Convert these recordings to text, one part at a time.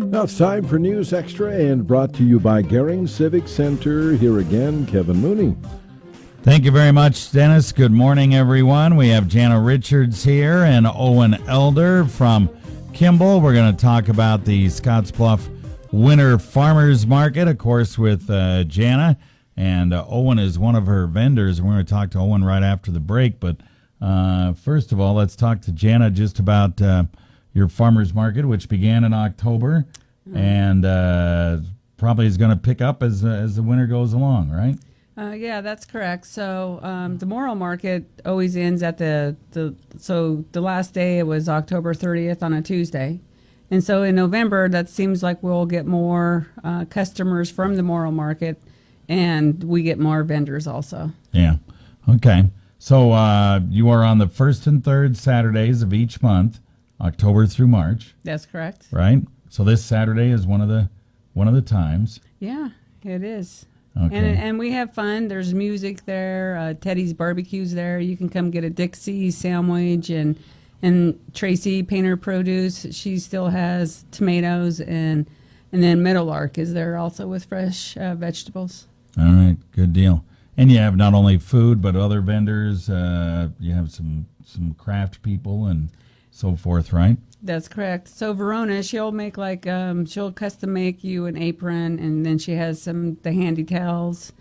Now it's time for News Extra, and brought to you by Gering Civic Center. Here again, Kevin Mooney. Thank you very much, Dennis. Good morning, everyone. We have Jana Richards here and Owen Elder from Kimball. We're going to talk about the Scottsbluff Winter Farmers Market, of course, with Jana. And Owen is one of her vendors. We're going to talk to Owen right after the break. But first of all, let's talk to Jana just about your farmers market, which began in October. And probably is going to pick up as the winter goes along, right? Yeah, that's correct. So the Morrill Market always ends at the last day. It was October 30th on a Tuesday. And so in November, that seems like we'll get more customers from the Morrill Market, and we get more vendors also. Yeah. Okay. So you are on the first and third Saturdays of each month, October through March. That's correct. Right? So this Saturday is one of the times. Yeah, it is. Okay. And we have fun. There's music there. Teddy's Barbecue's there. You can come get a Dixie sandwich, and Tracy Painter Produce. She still has tomatoes, and then Meadowlark is there also with fresh vegetables. All right, good deal. And you have not only food but other vendors. You have some craft people and so forth, right? That's correct. So Verona, she'll make she'll custom make you an apron, and then she has the handy towels.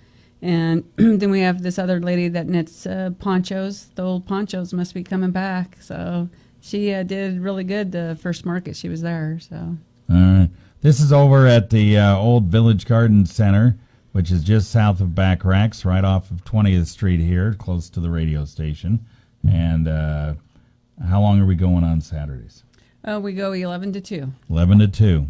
And then we have this other lady that knits ponchos. The old ponchos must be coming back. So she did really good the first market she was there. So. All right. This is over at the old Village Garden Center, which is just south of Back Racks, right off of 20th Street here, close to the radio station. And how long are we going on Saturdays? We go 11 to 2. 11 to 2.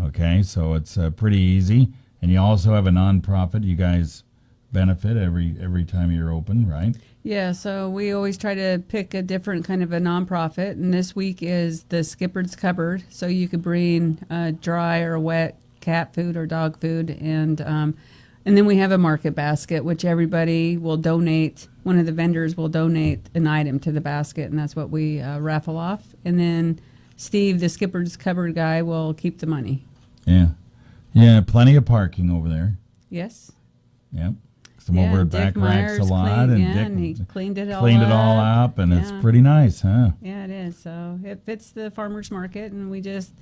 Okay, so it's pretty easy. And you also have a nonprofit. You guys benefit every time you're open, right? Yeah, so we always try to pick a different kind of a nonprofit. And this week is the Skipper's Cupboard. So you could bring dry or wet cat food or dog food. And then we have a market basket, which everybody will donate. One of the vendors will donate an item to the basket, and that's what we raffle off. And then Steve, the Skipper's Cupboard guy, will keep the money. Yeah, plenty of parking over there. Yes. Yep. Some over at Back Racks a lot, and he cleaned it all up, and it's pretty nice, huh? Yeah, it is. So it fits the farmers market, and we just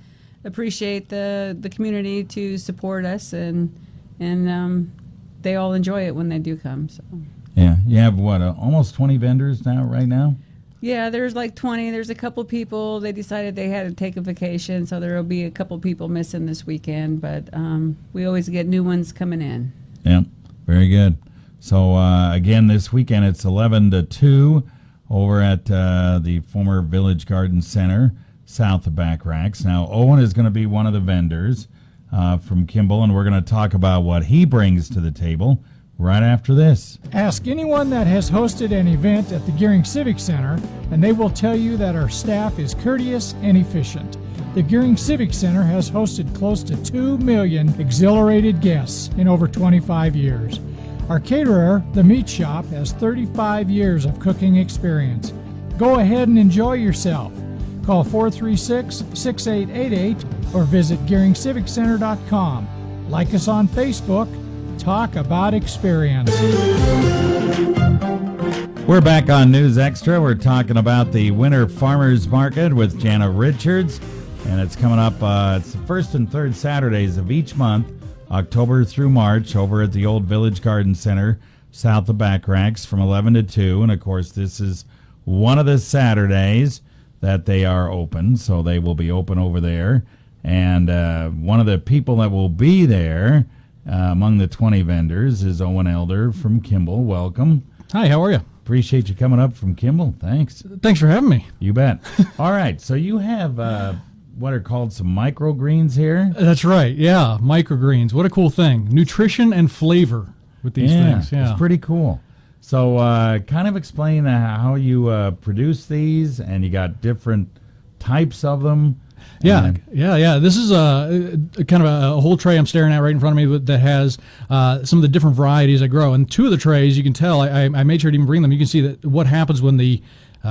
appreciate the community to support us, and they all enjoy it when they do come. So. Yeah, you have almost 20 vendors right now. Yeah, there's like 20. There's a couple people. They decided they had to take a vacation, so there will be a couple people missing this weekend. But we always get new ones coming in. Yeah, very good. So, again, this weekend it's 11 to 2 over at the former Village Garden Center, south of Back Racks. Now, Owen is going to be one of the vendors from Kimball, and we're going to talk about what he brings to the table right after this. Ask anyone that has hosted an event at the Gering Civic Center, and they will tell you that our staff is courteous and efficient. The Gering Civic Center has hosted close to 2 million exhilarated guests in over 25 years. Our caterer, The Meat Shop, has 35 years of cooking experience. Go ahead and enjoy yourself. Call 436-6888 or visit GeringCivicCenter.com. Like us on Facebook. Talk about experience. We're back on News Extra. We're talking about the Winter Farmers Market with Jana Richards, and it's coming up. It's the first and third Saturdays of each month, October through March, over at the old Village Garden Center, south of Back Racks, from 11 to 2. And of course, this is one of the Saturdays that they are open, so they will be open over there. And one of the people that will be there among the 20 vendors is Owen Elder from Kimball. Welcome. Hi, how are you? Appreciate you coming up from Kimball. Thanks. Thanks for having me. You bet. All right, so you have what are called some microgreens here? That's right, yeah, microgreens. What a cool thing. Nutrition and flavor with these things. Yeah, it's pretty cool. So kind of explain how you produce these, and you got different types of them. Yeah. This is a kind of a whole tray I'm staring at right in front of me that has some of the different varieties I grow. And two of the trays, you can tell, I made sure to even bring them. You can see that what happens when the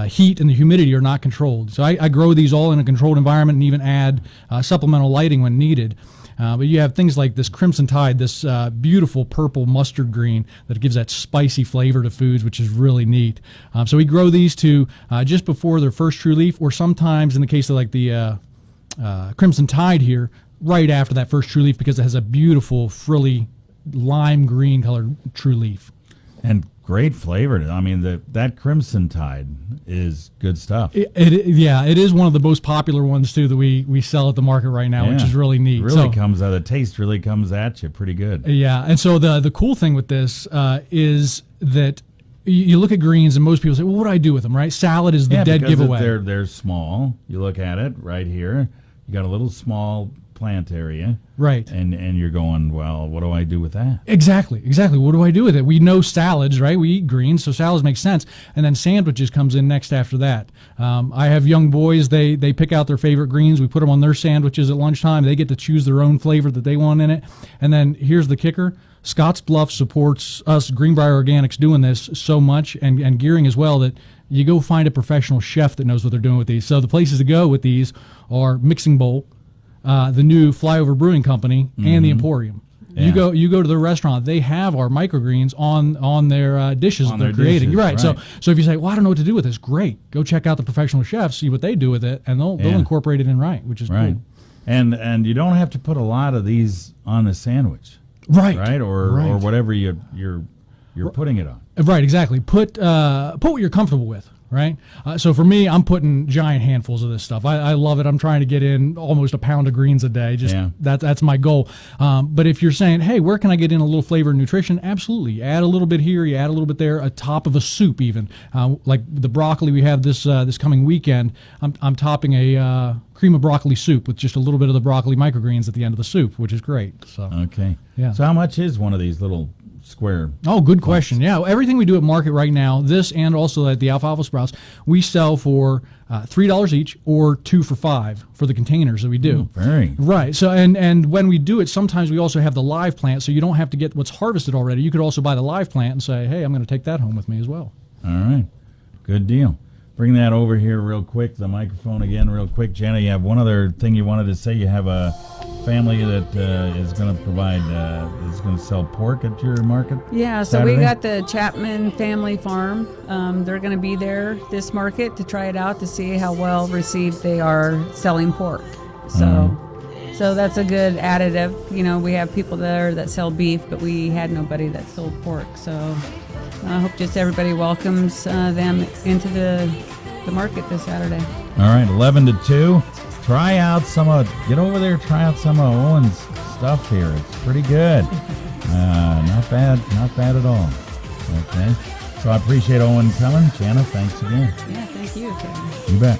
heat and the humidity are not controlled. So I grow these all in a controlled environment and even add supplemental lighting when needed. But you have things like this Crimson Tide, this beautiful purple mustard green that gives that spicy flavor to foods, which is really neat. So we grow these to just before their first true leaf, or sometimes in the case of like the Crimson Tide here, right after that first true leaf, because it has a beautiful frilly lime green colored true leaf. And great flavor. I mean, that Crimson Tide is good stuff. It is one of the most popular ones too that we sell at the market right now, which is really neat. The taste really comes at you pretty good. Yeah, and so the cool thing with this is that you look at greens and most people say, well, what do I do with them, right? Salad is the dead giveaway. They're small. You look at it right here. You got a little small plant area. Right. And you're going, well, what do I do with that? Exactly. What do I do with it? We know salads, right? We eat greens, so salads make sense. And then sandwiches comes in next after that. I have young boys, they pick out their favorite greens. We put them on their sandwiches at lunchtime. They get to choose their own flavor that they want in it. And then here's the kicker. Scottsbluff supports us Greenbrier Organics doing this so much, and Gearing as well, that you go find a professional chef that knows what they're doing with these. So the places to go with these are Mixing Bowl, the new Flyover Brewing Company, and the Emporium. Yeah. You go to the restaurant, they have our microgreens on their dishes that they're creating. Right. So if you say, well, I don't know what to do with this, great. Go check out the professional chefs, see what they do with it, and they'll incorporate it in which is cool. And you don't have to put a lot of these on the sandwich. Right. Or whatever you're putting it on. Right, exactly. Put what you're comfortable with. Right. So for me, I'm putting giant handfuls of this stuff. I love it. I'm trying to get in almost a pound of greens a day. That's my goal. But if you're saying, hey, where can I get in a little flavor and nutrition? Absolutely. Add a little bit here. You add a little bit there. A top of a soup, even like the broccoli we have this coming weekend. I'm topping a cream of broccoli soup with just a little bit of the broccoli microgreens at the end of the soup, which is great. So okay. Yeah. So how much is one of these little square? Oh, good question. Yeah, everything we do at market right now, this and also at the alfalfa sprouts, we sell for $3 each or 2 for $5 for the containers that we do. Very right. So and when we do it, sometimes we also have the live plant, so you don't have to get what's harvested already. You could also buy the live plant and say, hey, I'm going to take that home with me as well. All right, good deal. Bring that over here real quick, the microphone again real quick. Jana, you have one other thing you wanted to say. You have a family that is going to provide, is going to sell pork at your market? Yeah, so Saturday? we got the Chapman Family Farm. They're going to be there this market to try it out to see how well received they are selling pork. So that's a good additive. You know, we have people there that sell beef, but we had nobody that sold pork. So I hope just everybody welcomes them into the market this Saturday. All right, 11 to 2. Try out get over there, try out some of Owen's stuff here. It's pretty good. Not bad at all. Okay. So I appreciate Owen coming. Jana, thanks again. Yeah, thank you, Kevin. You bet.